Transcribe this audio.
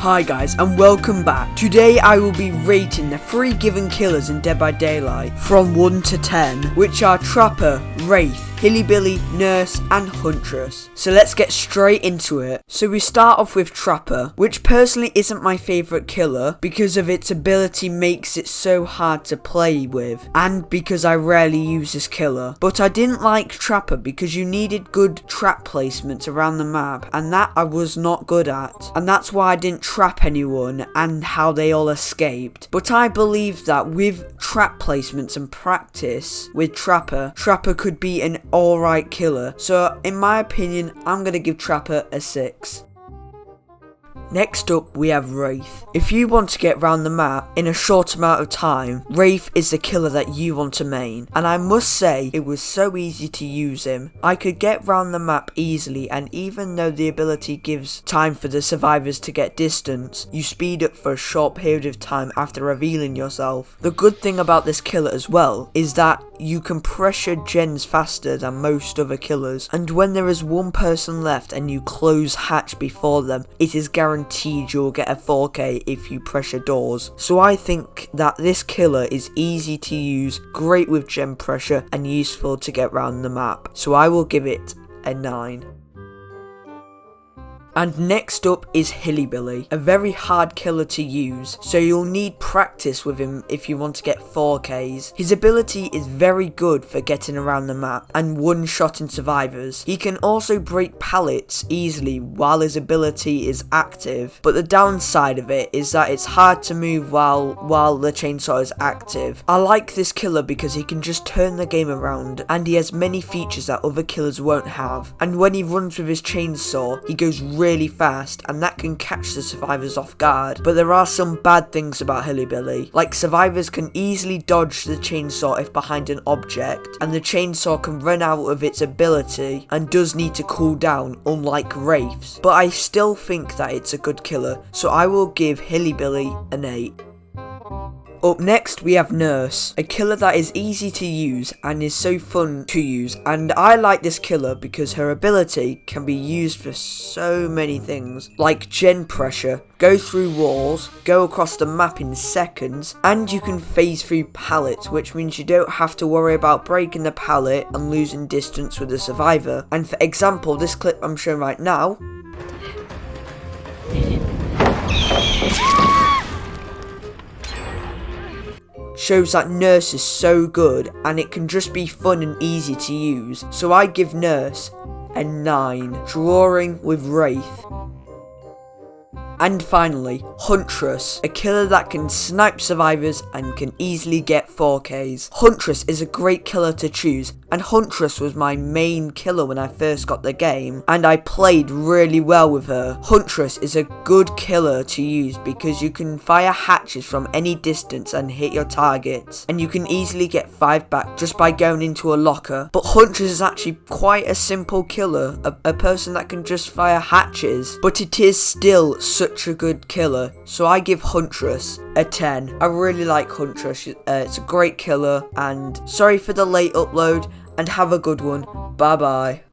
Hi guys and welcome back. Today I will be rating the 3 given killers in Dead by Daylight from 1 to 10, which are Trapper, Wraith, Hillbilly, Nurse and Huntress. So let's get straight into it. So we start off with Trapper, which personally isn't my favourite killer because of its ability makes it so hard to play with, and because I rarely use this killer. But I didn't like Trapper because you needed good trap placements around the map, and that I was not good at, and that's why I didn't trap anyone and how they all escaped. But I believe that with trap placements and practice with Trapper could be an alright killer. So in my opinion, I'm gonna give Trapper a 6. Next up, we have Wraith. If you want to get around the map in a short amount of time, Wraith is the killer that you want to main. And I must say, it was so easy to use him. I could get around the map easily, and even though the ability gives time for the survivors to get distance, you speed up for a short period of time after revealing yourself. The good thing about this killer as well is that you can pressure gens faster than most other killers, and when there is one person left and you close hatch before them, it is guaranteed you'll get a 4K if you pressure doors. So I think that this killer is easy to use, great with gen pressure and useful to get around the map. So I will give it a 9. And next up is Hillbilly, a very hard killer to use, so you'll need practice with him if you want to get 4Ks. His ability is very good for getting around the map and one-shotting survivors. He can also break pallets easily while his ability is active, but the downside of it is that it's hard to move while the chainsaw is active. I like this killer because he can just turn the game around, and he has many features that other killers won't have, and when he runs with his chainsaw, he goes really fast, and that can catch the survivors off guard. But there are some bad things about Hillbilly, like survivors can easily dodge the chainsaw if behind an object, and the chainsaw can run out of its ability and does need to cool down, unlike Wraiths. But I still think that it's a good killer, so I will give Hillbilly an 8. Up next we have Nurse, a killer that is easy to use and is so fun to use, and I like this killer because her ability can be used for so many things, like gen pressure, go through walls, go across the map in seconds, and you can phase through pallets, which means you don't have to worry about breaking the pallet and losing distance with the survivor. And for example, this clip I'm showing right now shows that Nurse is so good, and it can just be fun and easy to use. So I give Nurse a 9, drawing with Wraith. And finally, Huntress, a killer that can snipe survivors and can easily get 4Ks. Huntress is a great killer to choose, and Huntress was my main killer when I first got the game, and I played really well with her. Huntress is a good killer to use because you can fire hatches from any distance and hit your targets, and you can easily get 5 back just by going into a locker. But Huntress is actually quite a simple killer, a person that can just fire hatches, but it is still such a good killer, so I give Huntress a 10. I really like Huntress, it's a great killer, and sorry for the late upload, and have a good one. Bye bye.